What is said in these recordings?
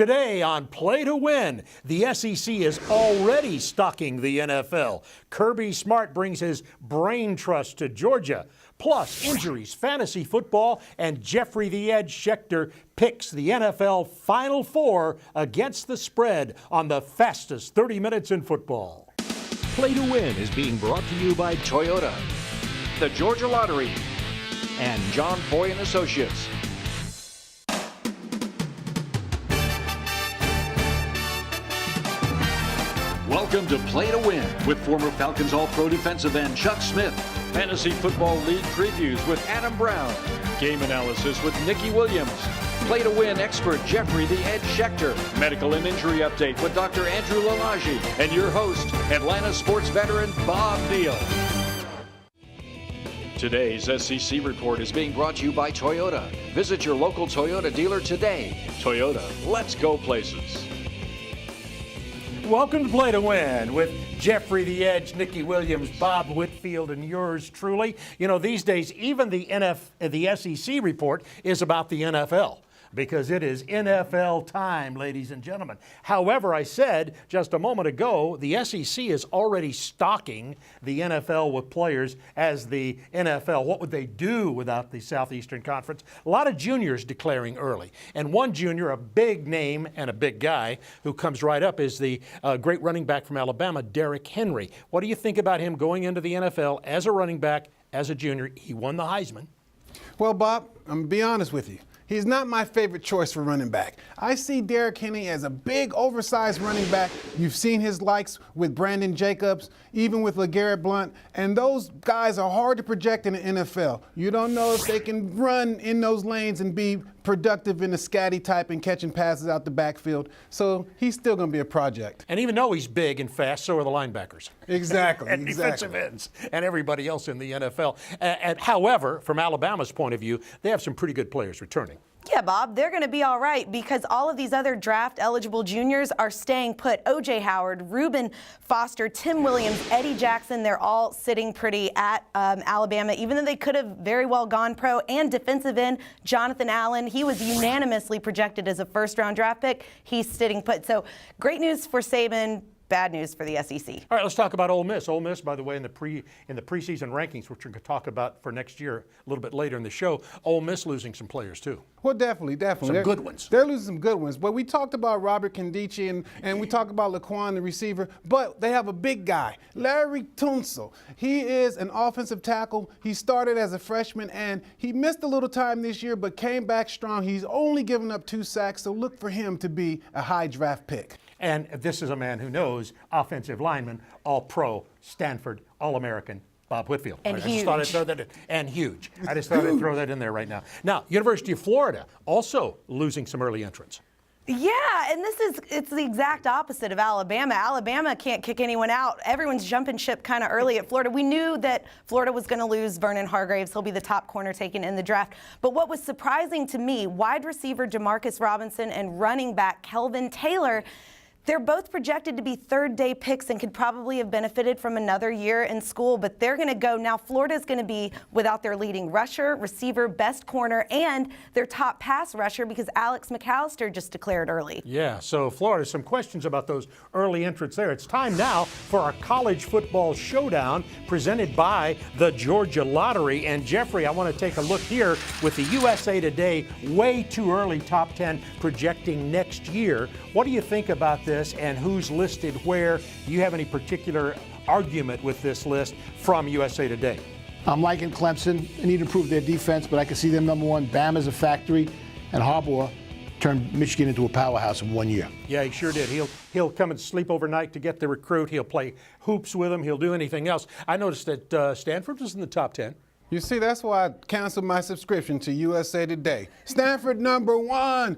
Today on Play to Win, the SEC is already stalking the NFL. Kirby Smart brings his brain trust to Georgia. Plus, injuries, fantasy football, and Jeffrey the Edge Schechter picks the NFL Final Four against the spread on the fastest 30 minutes in football. Play to Win is being brought to you by Toyota, the Georgia Lottery, and John Foy & Associates. Welcome to Play to Win with former Falcons All-Pro defensive end Chuck Smith. Fantasy Football League previews with Adam Brown. Game analysis with Nikki Williams. Play to Win expert Jeffrey the Edge Schechter. Medical and injury update with Dr. Andrew Lalage. And your host, Atlanta sports veteran Bob Neal. Today's SEC report is being brought to you by Toyota. Visit your local Toyota dealer today. Toyota, let's go places. Welcome to Play to Win with Jeffrey the Edge, Nikki Williams, Bob Whitfield, and yours truly. You know, these days, even the SEC report is about the NFL, because it is NFL time, ladies and gentlemen. However, I said just a moment ago, the SEC is already stalking the NFL with players as the NFL. What would they do without the Southeastern Conference? A lot of juniors declaring early. And one junior, a big name and a big guy who comes right up, is the great running back from Alabama, Derrick Henry. What do you think about him going into the NFL as a running back, as a junior? He won the Heisman. Well, Bob, I'm going to be honest with you. He's not my favorite choice for running back. I see Derrick Henry as a big, oversized running back. You've seen his likes with Brandon Jacobs, even with LeGarrette Blount, and those guys are hard to project in the NFL. You don't know if they can run in those lanes and be productive in the scatty type and catching passes out the backfield. So he's still going to be a project. And even though he's big and fast, so are the linebackers. Exactly. And defensive ends and everybody else in the NFL. However, from Alabama's point of view, they have some pretty good players returning. Yeah, Bob, they're going to be all right because all of these other draft-eligible juniors are staying put. O.J. Howard, Reuben Foster, Tim Williams, Eddie Jackson, they're all sitting pretty at Alabama, even though they could have very well gone pro. And defensive end, Jonathan Allen, he was unanimously projected as a first-round draft pick. He's sitting put. So great news for Saban. Bad news for the SEC. All right, let's talk about Ole Miss. Ole Miss, by the way, in the preseason rankings, which we're going to talk about for next year a little bit later in the show, Ole Miss losing some players too. Well, definitely. Some good ones. They're losing some good ones. But we talked about Robert Nkemdiche and we talked about Laquan, the receiver, but they have a big guy, Larry Tunsil. He is an offensive tackle. He started as a freshman and he missed a little time this year, but came back strong. He's only given up 2 sacks, so look for him to be a high draft pick. And this is a man who knows offensive lineman, all-pro, Stanford, All-American, Bob Whitfield. And I huge. just thought I'd throw that in. And huge. I just thought I'd throw that in there right now. Now, University of Florida also losing some early entrants. Yeah, and it's the exact opposite of Alabama. Alabama can't kick anyone out. Everyone's jumping ship kind of early at Florida. We knew that Florida was going to lose Vernon Hargreaves. He'll be the top corner taken in the draft. But what was surprising to me, wide receiver Demarcus Robinson and running back Kelvin Taylor, they're both projected to be third-day picks and could probably have benefited from another year in school, but they're going to go. Now, Florida's going to be without their leading rusher, receiver, best corner, and their top pass rusher because Alex McAllister just declared early. Yeah, so Florida, some questions about those early entrants there. It's time now for our college football showdown presented by the Georgia Lottery. And Jeffrey, I want to take a look here with the USA Today way too early top 10 projecting next year. What do you think about this and who's listed where? Do you have any particular argument with this list from USA Today? I'm liking Clemson. They need to improve their defense, but I can see them number one. Bama's a factory, and Harbaugh turned Michigan into a powerhouse in 1 year. Yeah, he sure did. He'll come and sleep overnight to get the recruit. He'll play hoops with him. He'll do anything else. I noticed that Stanford was in the top 10. You see, that's why I canceled my subscription to USA Today. Stanford number one.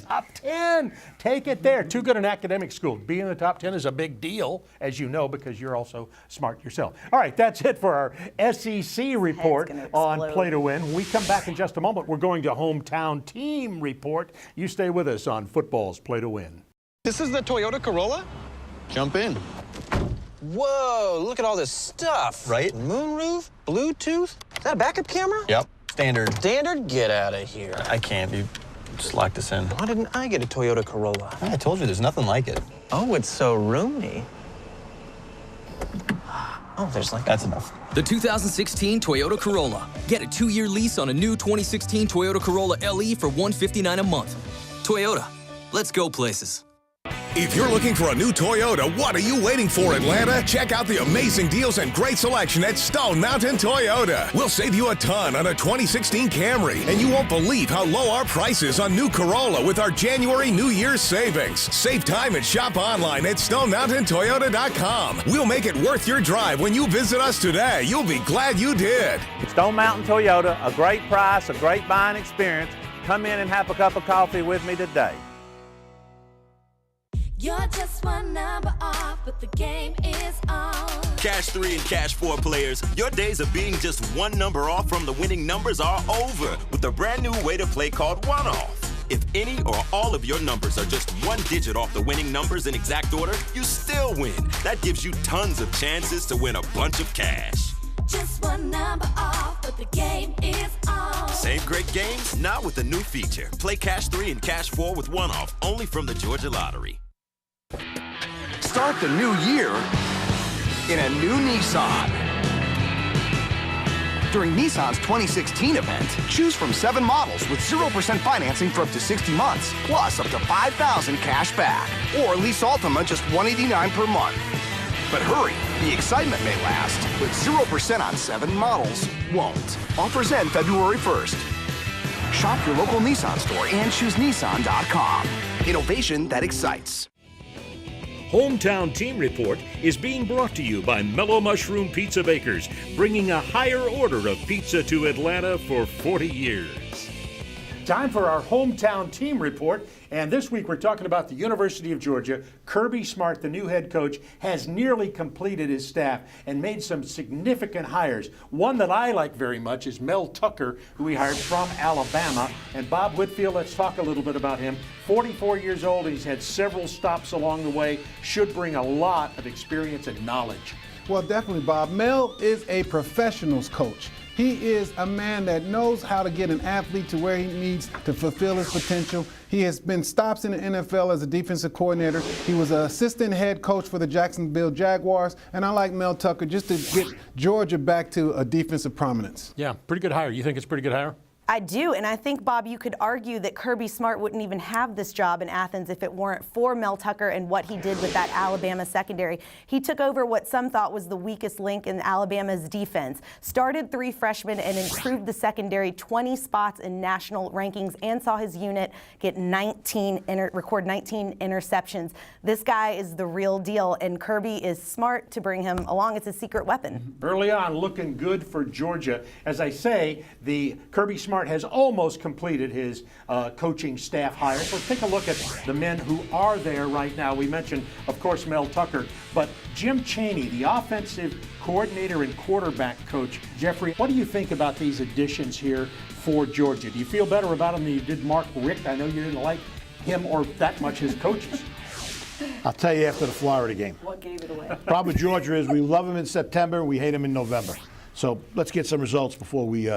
Top 10. Take it there. Too good an academic school. Being in the top 10 is a big deal, as you know, because you're also smart yourself. All right, that's it for our SEC report on Play to Win. When we come back in just a moment, we're going to Hometown Team Report. You stay with us on Football's Play to Win. This is the Toyota Corolla? Jump in. Whoa, look at all this stuff. Right? Moonroof, Bluetooth. Is that a backup camera? Yep. Standard. Standard? Get out of here. I can't be. Just lock this in. Why didn't I get a Toyota Corolla? I told you there's nothing like it. Oh, it's so roomy. Oh, there's like... That's enough. The 2016 Toyota Corolla. Get a 2-year lease on a new 2016 Toyota Corolla LE for $159 a month. Toyota, let's go places. If you're looking for a new Toyota, what are you waiting for, Atlanta? Check out the amazing deals and great selection at Stone Mountain Toyota. We'll save you a ton on a 2016 Camry, and you won't believe how low our price is on new Corolla with our January New Year's savings. Save time and shop online at StoneMountainToyota.com. We'll make it worth your drive when you visit us today. You'll be glad you did. Stone Mountain Toyota, a great price, a great buying experience. Come in and have a cup of coffee with me today. You're just one number off, but the game is on. Cash 3 and Cash 4 players, your days of being just one number off from the winning numbers are over with a brand new way to play called One Off. If any or all of your numbers are just one digit off the winning numbers in exact order, you still win. That gives you tons of chances to win a bunch of cash. Just one number off, but the game is on. Same great games, now with a new feature. Play Cash 3 and Cash 4 with One Off, only from the Georgia Lottery. Start the new year in a new Nissan. During Nissan's 2016 event, choose from 7 models with 0% financing for up to 60 months, plus up to $5,000 cash back. Or lease Altima just $189 per month. But hurry, the excitement may last, but 0% on 7 models won't. Offers end February 1st. Shop your local Nissan store and choose Nissan.com. Innovation that excites. Hometown Team Report is being brought to you by Mellow Mushroom Pizza Bakers, bringing a higher order of pizza to Atlanta for 40 years. Time for our Hometown Team Report. And this week we're talking about the University of Georgia. Kirby Smart, the new head coach, has nearly completed his staff and made some significant hires. One that I like very much is Mel Tucker, who he hired from Alabama. And Bob Whitfield, let's talk a little bit about him. 44 years old, he's had several stops along the way, should bring a lot of experience and knowledge. Well, definitely, Bob. Mel is a professionals coach. He is a man that knows how to get an athlete to where he needs to fulfill his potential. He has been stops in the NFL as a defensive coordinator. He was an assistant head coach for the Jacksonville Jaguars. And I like Mel Tucker just to get Georgia back to a defensive prominence. Yeah, pretty good hire. You think it's a pretty good hire? I do, and I think, Bob, you could argue that Kirby Smart wouldn't even have this job in Athens if it weren't for Mel Tucker and what he did with that Alabama secondary. He took over what some thought was the weakest link in Alabama's defense, started 3 freshmen and improved the secondary 20 spots in national rankings, and saw his unit get record 19 interceptions. This guy is the real deal, and Kirby is smart to bring him along. It's a secret weapon. Early on, looking good for Georgia. As I say, the Kirby Smart has almost completed his coaching staff hires. Let's take a look at the men who are there right now. We mentioned, of course, Mel Tucker, but Jim Chaney, the offensive coordinator and quarterback coach. Jeffrey, what do you think about these additions here for Georgia? Do you feel better about them than you did Mark Richt? I know you didn't like him or that much his coaches. I'll tell you after the Florida game. What gave it away? Problem with Georgia is we love him in September, we hate him in November. So let's get some results before we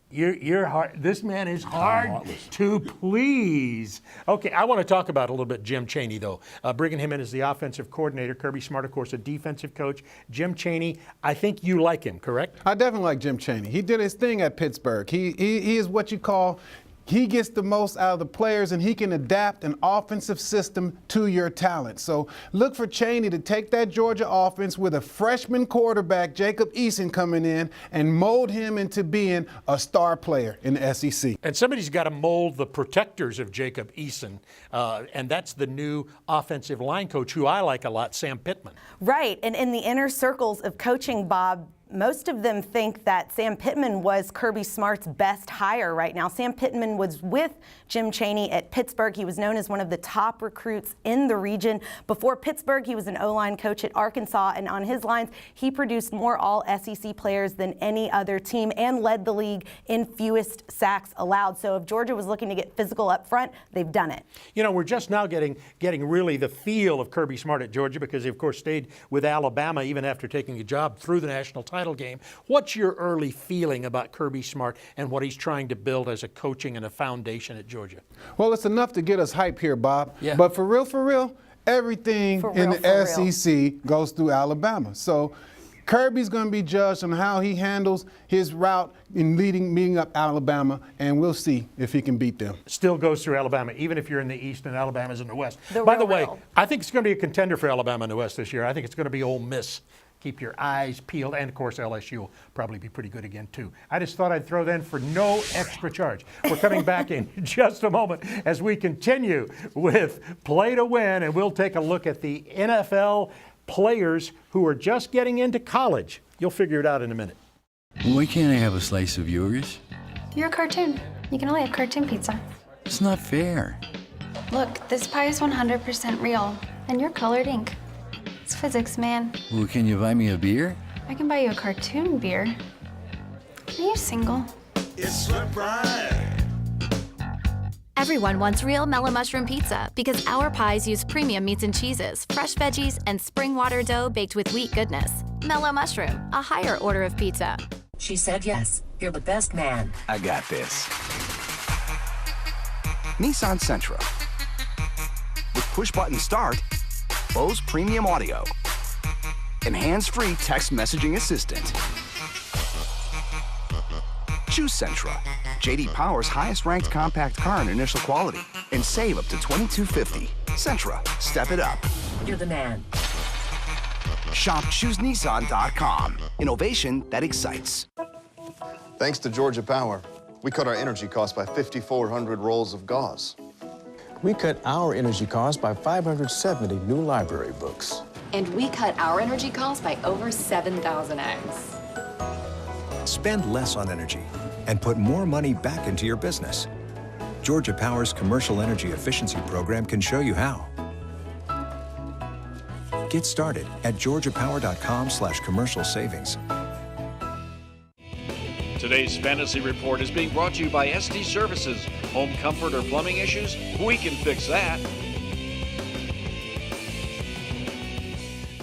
You're hard. This man is hard to please. Okay, I want to talk about a little bit Jim Chaney, though. Bringing him in as the offensive coordinator. Kirby Smart, of course, a defensive coach. Jim Chaney, I think you like him, correct? I definitely like Jim Chaney. He did his thing at Pittsburgh. He is what you call, he gets the most out of the players, and he can adapt an offensive system to your talent. So look for Chaney to take that Georgia offense with a freshman quarterback, Jacob Eason, coming in and mold him into being a star player in the SEC. And somebody's got to mold the protectors of Jacob Eason, and that's the new offensive line coach, who I like a lot, Sam Pittman. Right, and in the inner circles of coaching, Bob, most of them think that Sam Pittman was Kirby Smart's best hire right now. Sam Pittman was with Jim Chaney at Pittsburgh. He was known as one of the top recruits in the region. Before Pittsburgh, he was an O-line coach at Arkansas, and on his lines, he produced more all-SEC players than any other team and led the league in fewest sacks allowed. So if Georgia was looking to get physical up front, they've done it. You know, we're just now getting really the feel of Kirby Smart at Georgia because he, of course, stayed with Alabama even after taking a job through the national title title game. What's your early feeling about Kirby Smart and what he's trying to build as a coaching and a foundation at Georgia? Well, it's enough to get us hype here, Bob. Yeah. But for real, everything in the SEC goes through Alabama. So Kirby's going to be judged on how he handles his route in meeting up Alabama, and we'll see if he can beat them. Still goes through Alabama, even if you're in the East and Alabama's in the West. The By the real way, real. I think it's going to be a contender for Alabama in the West this year. I think it's going to be Ole Miss. Keep your eyes peeled, and of course LSU will probably be pretty good again too. I just thought I'd throw that in for no extra charge. We're coming back in just a moment as we continue with Play to Win, and we'll take a look at the NFL players who are just getting into college. You'll figure it out in a minute. Why can't I have a slice of yours? You're a cartoon. You can only have cartoon pizza. It's not fair. Look, this pie is 100% real, and you're colored ink. It's physics, man. Well, can you buy me a beer? I can buy you a cartoon beer. Are you single? It's surprise. Everyone wants real mellow mushroom pizza because our pies use premium meats and cheeses, fresh veggies, and spring water dough baked with wheat goodness. Mellow mushroom, a higher order of pizza. She said yes. You're the best man. I got this. Nissan Sentra. With push-button start, Bose Premium Audio, and hands-free text messaging assistant. Choose Sentra, J.D. Power's highest-ranked compact car in initial quality, and save up to $2,250. Sentra, step it up. You're the man. Shop ChooseNissan.com. Innovation that excites. Thanks to Georgia Power, we cut our energy costs by 5,400 rolls of gauze. We cut our energy costs by 570 new library books. And we cut our energy costs by over 7,000 eggs. Spend less on energy and put more money back into your business. Georgia Power's Commercial Energy Efficiency Program can show you how. Get started at georgiapower.com/commercial savings. Today's Fantasy Report is being brought to you by SD Services. Home comfort or plumbing issues? We can fix that.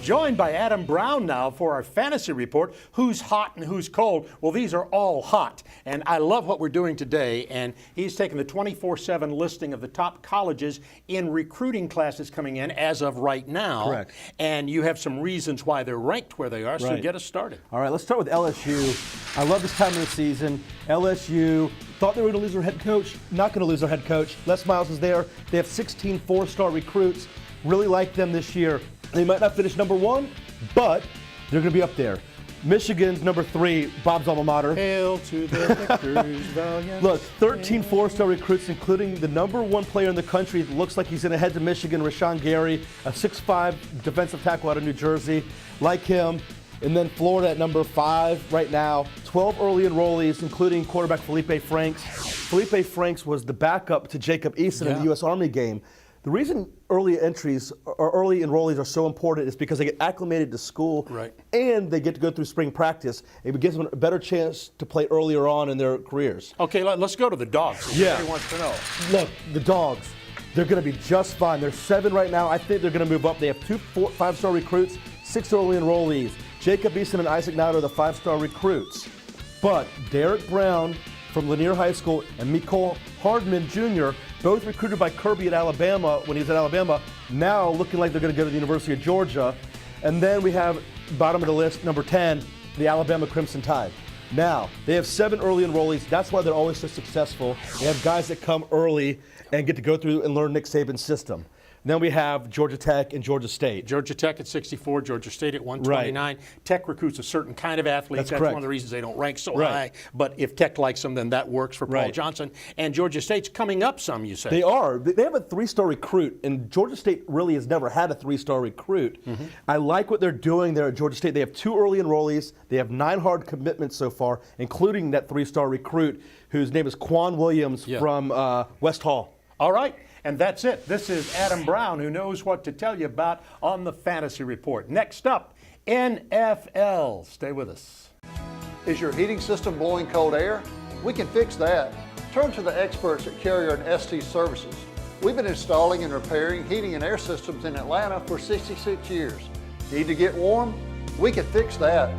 Joined by Adam Brown now for our fantasy report. Who's hot and who's cold? Well, these are all hot. And I love what we're doing today. And he's taken the 24/7 listing of the top colleges in recruiting classes coming in as of right now. Correct. And you have some reasons why they're ranked where they are. So Right. get us started. All right, let's start with LSU. I love this time of the season. LSU thought they were going to lose their head coach. Not going to lose their head coach. Les Miles is there. They have 16 four-star recruits. Really like them this year. They might not finish number one, but they're going to be up there. Michigan's number 3, Bob's alma mater. Hail to the victors, valiant. Look, 13 four-star recruits, including the number 1 player in the country. It looks like he's going to head to Michigan, Rashawn Gary, a 6'5" defensive tackle out of New Jersey. Like him. And then Florida at number 5 right now. 12 early enrollees, including quarterback Felipe Franks. Felipe Franks was the backup to Jacob Eason in the U.S. Army game. The reason early entries or early enrollees are so important is because they get acclimated to school and they get to go through spring practice. It gives them a better chance to play earlier on in their careers. Okay, let's go to the Dogs. Everybody wants to know. Look, the Dogs, they're going to be just fine. They're 7 right now. I think they're going to move up. They have 2 5-star recruits, 6 early enrollees. Jacob Eason and Isaac Nauta are the 5-star recruits. But Derek Brown from Lanier High School and Mecole Hardman Jr., both recruited by Kirby at Alabama when he was at Alabama, now looking like they're going to go to the University of Georgia. And then we have, bottom of the list, number 10, the Alabama Crimson Tide. Now, they have 7 early enrollees. That's why they're always so successful. They have guys that come early and get to go through and learn Nick Saban's system. Then we have Georgia Tech and Georgia State. Georgia Tech at 64, Georgia State at 129. Tech recruits a certain kind of athlete. That's correct. one of the reasons they don't rank so high. But if Tech likes them, then that works for Paul Johnson. And Georgia State's coming up some, you say? They are. They have a 3-star recruit, and Georgia State really has never had a 3-star recruit. I like what they're doing there at Georgia State. They have 2 early enrollees. They have 9 hard commitments so far, including that 3-star recruit whose name is Quan Williams from West Hall. All right. And that's it. This is Adam Brown, who knows what to tell you about on the Fantasy Report. Next up, NFL. Stay with us. Is your heating system blowing cold air? We can fix that. Turn to the experts at Carrier and SD Services. We've been installing and repairing heating and air systems in Atlanta for 66 years. Need to get warm? We can fix that.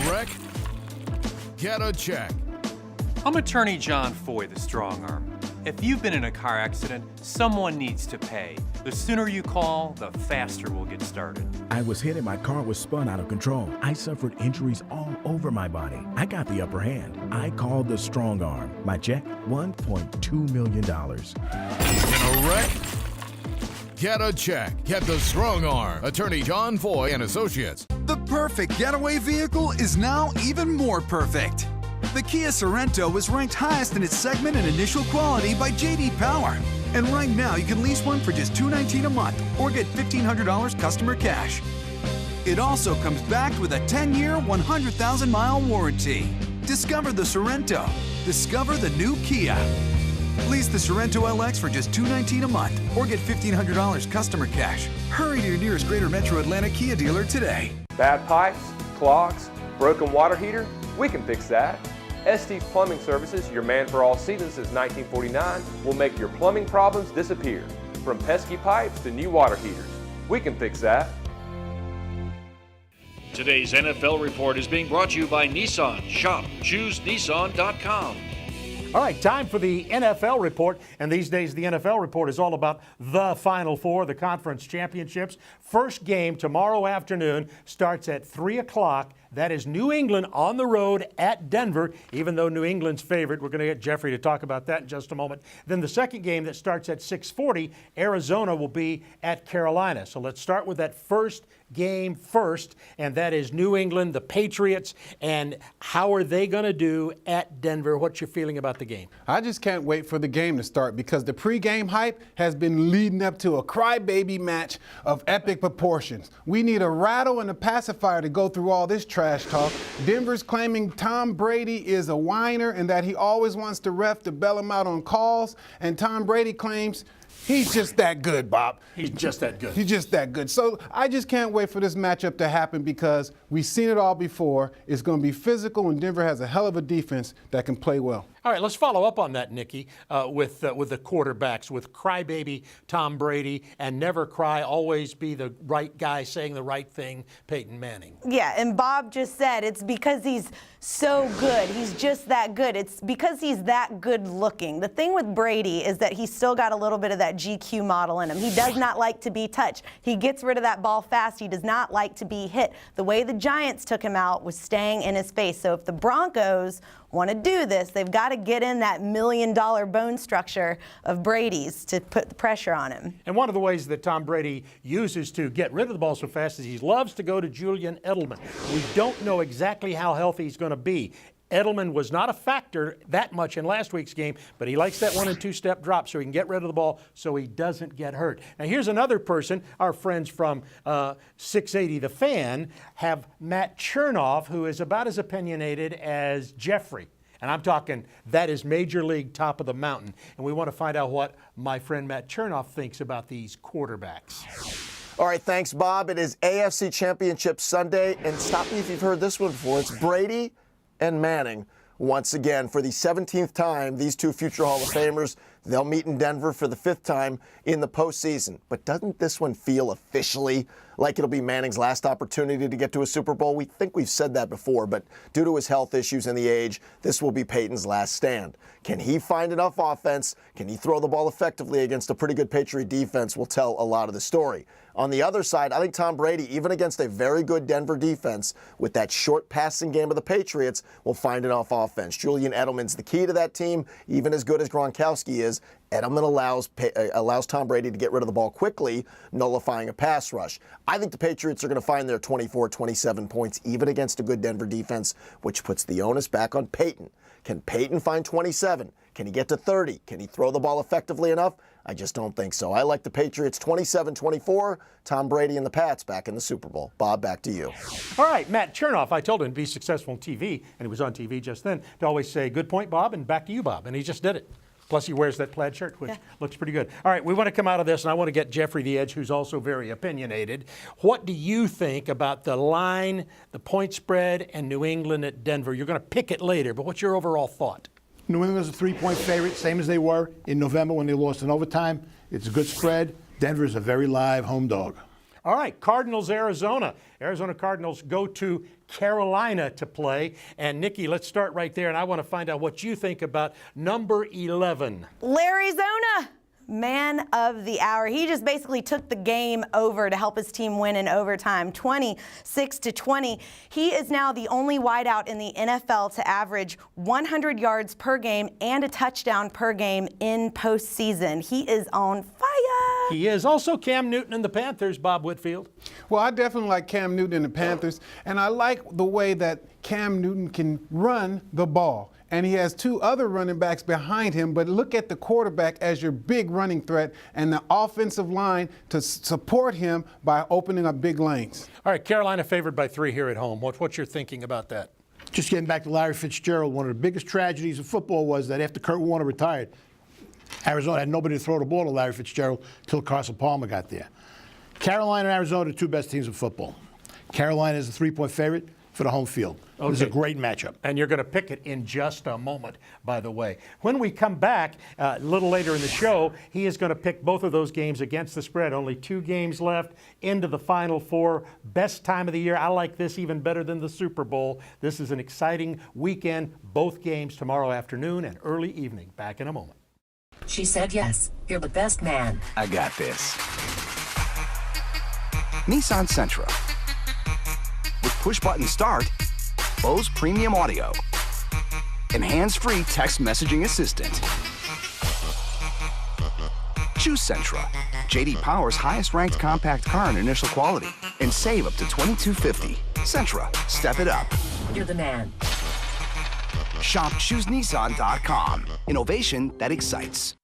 wreck? Get a check. I'm attorney John Foy, the strong arm. If you've been in a car accident, someone needs to pay. The sooner you call, the faster we'll get started. I was hit and my car was spun out of control. I suffered injuries all over my body. I got the upper hand. I called the strong arm. My check, $1.2 million. In a wreck? Get a check. Get the strong arm. Attorney John Foy and Associates. The perfect getaway vehicle is now even more perfect. The Kia Sorento was ranked highest in its segment in initial quality by J.D. Power. And right now, you can lease one for just $219 a month or get $1,500 customer cash. It also comes backed with a 10-year, 100,000-mile warranty. Discover the Sorento. Discover the new Kia. Lease the Sorento LX for just $219 a month or get $1,500 customer cash. Hurry to your nearest Greater Metro Atlanta Kia dealer today. Bad pipes, clogs, broken water heater? We can fix that. Estes Plumbing Services, your man for all seasons since 1949, will make your plumbing problems disappear. From pesky pipes to new water heaters, we can fix that. Today's NFL Report is being brought to you by Nissan. Shop ChooseNissan.com. All right, time for the NFL Report. And these days, the NFL Report is all about the Final Four, the conference championships. First game tomorrow afternoon starts at 3 o'clock. That is New England on the road at Denver, even though New England's favorite. We're going to get Jeffrey to talk about that in just a moment. Then the second game that starts at 6:40, Arizona will be at Carolina. So let's start with that first game first, and that is New England, the Patriots, and how are they going to do at Denver? What's your feeling about the game? I just can't wait for the game to start because the pregame hype has been leading up to a crybaby match of epic proportions. We need a rattle and a pacifier to go through all this trash talk. Denver's claiming Tom Brady is a whiner and that he always wants the ref to bail him out on calls, and Tom Brady claims he's just that good, Bob. He's just that good. He's just that good. So I just can't wait for this matchup to happen because we've seen it all before. It's going to be physical, and Denver has a hell of a defense that can play well. All right, let's follow up on that, Nikki, with the quarterbacks, with crybaby Tom Brady and never cry, always be the right guy saying the right thing, Peyton Manning. Yeah, and Bob just said it's because he's so good. He's just that good. It's because he's that good looking. The thing with Brady is that he's still got a little bit of that GQ model in him. He does not like to be touched. He gets rid of that ball fast. He does not like to be hit. The way the Giants took him out was staying in his face. So if the Broncos want to do this, they've got to get in that $1 million bone structure of Brady's to put the pressure on him. And one of the ways that Tom Brady uses to get rid of the ball so fast is he loves to go to Julian Edelman. We don't know exactly how healthy he's going to be. Edelman was not a factor that much in last week's game, but he likes that 1- and 2-step drop so he can get rid of the ball so he doesn't get hurt. Now here's another person, our friends from 680 The Fan have Matt Chernoff, who is about as opinionated as Jeffrey. And I'm talking, that is Major League top of the mountain. And we want to find out what my friend Matt Chernoff thinks about these quarterbacks. All right, thanks, Bob. It is AFC Championship Sunday, and stop me if you've heard this one before. It's Brady and Manning once again for the 17th time. These two future Hall of Famers, they'll meet in Denver for the 5th time in the postseason. But doesn't this one feel officially like it'll be Manning's last opportunity to get to a Super Bowl? We think we've said that before, but due to his health issues and the age, this will be Peyton's last stand. Can he find enough offense? Can he throw the ball effectively against a pretty good Patriot defense? Will tell a lot of the story. On the other side, I think Tom Brady, even against a very good Denver defense, with that short passing game of the Patriots, will find enough offense. Julian Edelman's the key to that team. Even as good as Gronkowski is, Edelman allows Tom Brady to get rid of the ball quickly, nullifying a pass rush. I think the Patriots are going to find their 24, 27 points, even against a good Denver defense, which puts the onus back on Peyton. Can Peyton find 27? Can he get to 30? Can he throw the ball effectively enough? I just don't think so. I like the Patriots 27-24, Tom Brady and the Pats back in the Super Bowl. Bob, back to you. All right, Matt Chernoff, I told him to be successful on TV, and he was on TV just then, to always say, good point, Bob, and back to you, Bob. And he just did it. Plus, he wears that plaid shirt, which looks pretty good. All right, we want to come out of this, and I want to get Jeffrey the Edge, who's also very opinionated. What do you think about the line, the point spread, and New England at Denver? You're going to pick it later, but what's your overall thought? New England's a 3-point favorite, same as they were in November when they lost in overtime. It's a good spread. Denver's a very live home dog. All right, Cardinals, Arizona. Arizona Cardinals go to Carolina to play. And Nikki, let's start right there. And I want to find out what you think about number 11. L'Arizona, man of the hour. He just basically took the game over to help his team win in overtime, 26-20. He is now the only wideout in the NFL to average 100 yards per game and a touchdown per game in postseason. He is on fire. He is. Also Cam Newton and the Panthers, Bob Whitfield. Well, I definitely like Cam Newton and the Panthers, and I like the way that Cam Newton can run the ball. And he has two other running backs behind him, but look at the quarterback as your big running threat and the offensive line to support him by opening up big lanes. All right, Carolina favored by 3 here at home. What's your thinking about that? Just getting back to Larry Fitzgerald, one of the biggest tragedies of football was that after Kurt Warner retired, Arizona had nobody to throw the ball to Larry Fitzgerald until Carson Palmer got there. Carolina and Arizona are the two best teams in football. Carolina is a 3-point favorite for the home field. Okay. This is a great matchup. And you're going to pick it in just a moment, by the way. When we come back a little later in the show, he is going to pick both of those games against the spread. Only 2 games left into the Final Four. Best time of the year. I like this even better than the Super Bowl. This is an exciting weekend. Both games tomorrow afternoon and early evening. Back in a moment. She said yes. You're the best man. I got this. Nissan Sentra. With push-button start, Bose Premium Audio, and hands-free text messaging assistant. Choose Sentra, J.D. Power's highest-ranked compact car in initial quality, and save up to $2,250. Sentra, step it up. You're the man. Shop ChooseNissan.com. Innovation that excites.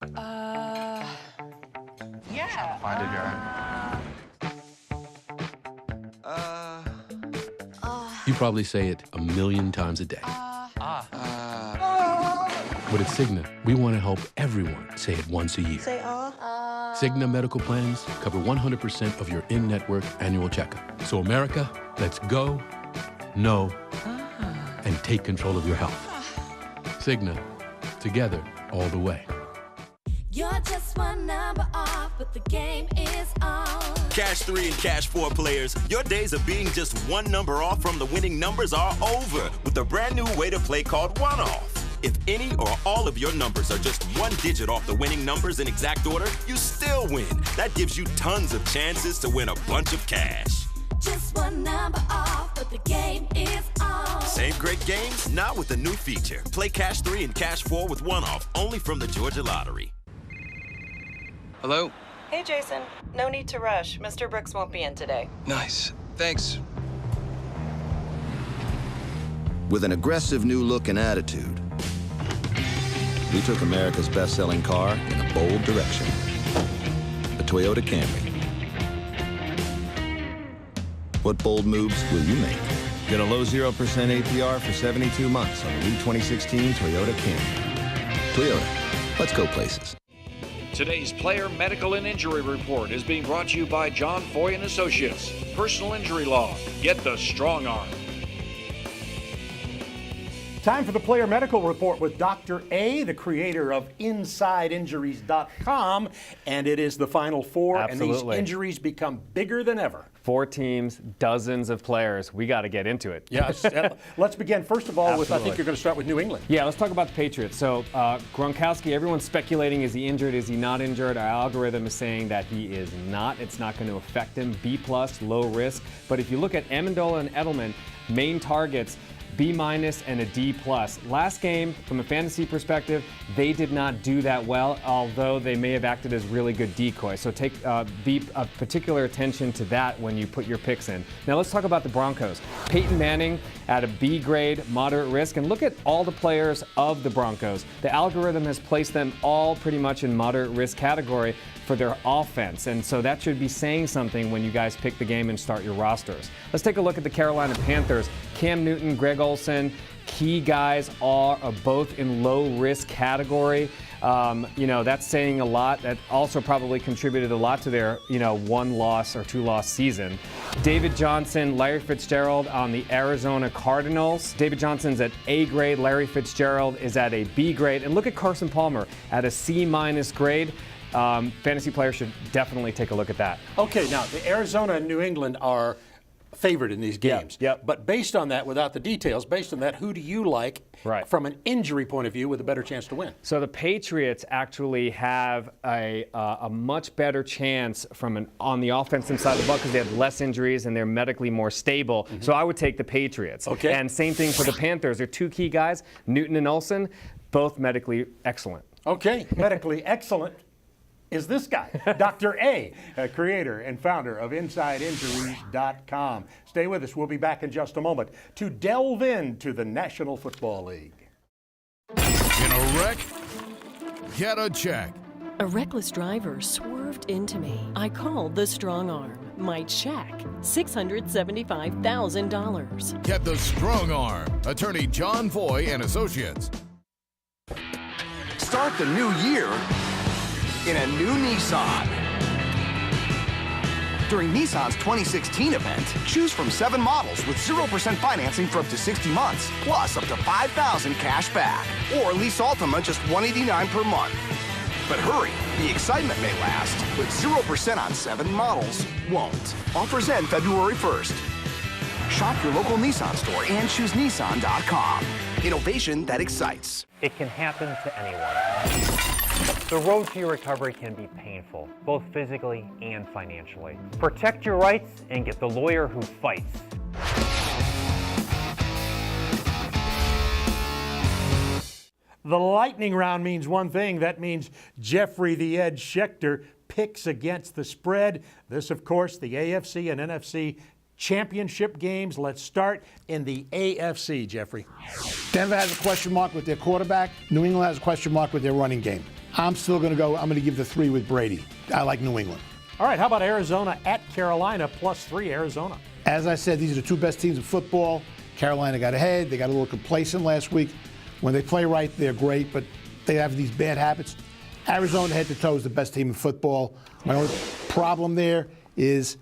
Yeah. Find it, Jared. You probably say it a million times a day. But at Cigna, we want to help everyone say it once a year. Say Cigna medical plans cover 100% of your in-network annual checkup. So America, let's go, know, and take control of your health. Cigna, together all the way. You're just one number off, but the game is on. Cash 3 and Cash 4 players, your days of being just one number off from the winning numbers are over with a brand new way to play called One Off. If any or all of your numbers are just one digit off the winning numbers in exact order, you still win. That gives you tons of chances to win a bunch of cash. Just one number off, but the game is on. Same great games, now with a new feature. Play Cash 3 and Cash 4 with One Off, only from the Georgia Lottery. Hello? Hey, Jason. No need to rush. Mr. Brooks won't be in today. Nice. Thanks. With an aggressive new look and attitude, we took America's best-selling car in a bold direction. The Toyota Camry. What bold moves will you make? Get a low 0% APR for 72 months on the new 2016 Toyota Camry. Toyota, let's go places. Today's Player Medical and Injury Report is being brought to you by John Foy and Associates. Personal injury law. Get the strong arm. Time for the Player Medical Report with Dr. A, the creator of InsideInjuries.com, and it is the Final Four, Absolutely. And these injuries become bigger than ever. 4 teams, dozens of players. We got to get into it. Yes. Let's begin, first of all, with, I think Absolutely. you're going to start with New England. Yeah, let's talk about the Patriots. So Gronkowski, everyone's speculating, is he injured, is he not injured? Our algorithm is saying that he is not. It's not going to affect him. B+, low risk. But if you look at Amendola and Edelman, main targets, B- and a D+. Last game, from a fantasy perspective, they did not do that well, although they may have acted as really good decoys. So take particular attention to that when you put your picks in. Now let's talk about the Broncos. Peyton Manning at a B grade, moderate risk, and look at all the players of the Broncos. The algorithm has placed them all pretty much in moderate risk category for their offense, and so that should be saying something when you guys pick the game and start your rosters. Let's take a look at the Carolina Panthers. Cam Newton, Greg Olsen, key guys are both in low risk category. That's saying a lot. That also probably contributed a lot to their, 1-loss or 2-loss season. David Johnson, Larry Fitzgerald on the Arizona Cardinals. David Johnson's at A grade. Larry Fitzgerald is at a B grade. And look at Carson Palmer at a C- grade. fantasy players should definitely take a look at that. Okay, now the Arizona and New England are favored in these games. Yep. But based on that, without the details, based on that, who do you like from an injury point of view with a better chance to win? So the Patriots actually have a much better chance on the offensive side of the ball because they have less injuries and they're medically more stable. So I would take the Patriots. Okay. And same thing for the Panthers. They're two key guys, Newton and Olsen, both medically excellent. Okay, medically excellent is this guy, Dr. A, creator and founder of InsideInjuries.com. Stay with us. We'll be back in just a moment to delve into the National Football League. In a wreck, get a check. A reckless driver swerved into me. I called the strong arm. My check, $675,000. Get the strong arm. Attorney John Foy and Associates. Start the new year in a new Nissan. During Nissan's 2016 event, choose from 7 models with 0% financing for up to 60 months, plus up to $5,000 cash back. Or lease Altima just $189 per month. But hurry, the excitement may last, but 0% on 7 models won't. Offers end February 1st. Shop your local Nissan store and choose Nissan.com. Innovation that excites. It can happen to anyone. The road to your recovery can be painful, both physically and financially. Protect your rights and get the lawyer who fights. The lightning round means one thing. That means Jeffrey the Edge Schechter picks against the spread. This, of course, the AFC and NFC championship games. Let's start in the AFC, Jeffrey. Denver has a question mark with their quarterback. New England has a question mark with their running game. I'm still going to go, I'm going to give the 3 with Brady. I like New England. All right, how about Arizona at Carolina, +3 Arizona? As I said, these are the 2 best teams in football. Carolina got ahead. They got a little complacent last week. When they play right, they're great, but they have these bad habits. Arizona head to toe is the best team in football. My only problem there is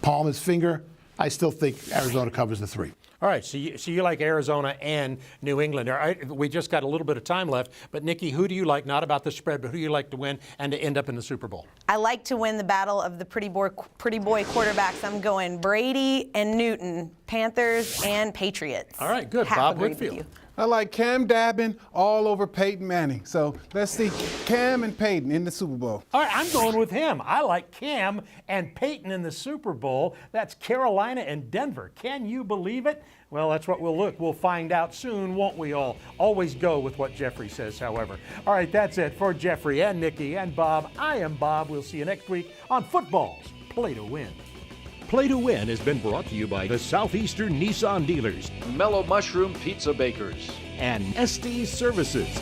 Palmer's finger. I still think Arizona covers the 3. All right, so you like Arizona and New England. All right, we just got a little bit of time left, but Nikki, who do you like, not about the spread, but who do you like to win and to end up in the Super Bowl? I like to win the battle of the pretty boy quarterbacks. I'm going Brady and Newton, Panthers and Patriots. All right, good. Half Bob agree with Whitfield. you. I like Cam dabbing all over Peyton Manning. So let's see Cam and Peyton in the Super Bowl. All right, I'm going with him. I like Cam and Peyton in the Super Bowl. That's Carolina and Denver. Can you believe it? Well, that's what we'll find out soon, won't we all? Always go with what Jeffrey says, however. All right, that's it for Jeffrey and Nikki and Bob. I am Bob. We'll see you next week on Football's Play to Win. Play to Win has been brought to you by the Southeastern Nissan dealers, Mellow Mushroom Pizza Bakers, and Estes Services.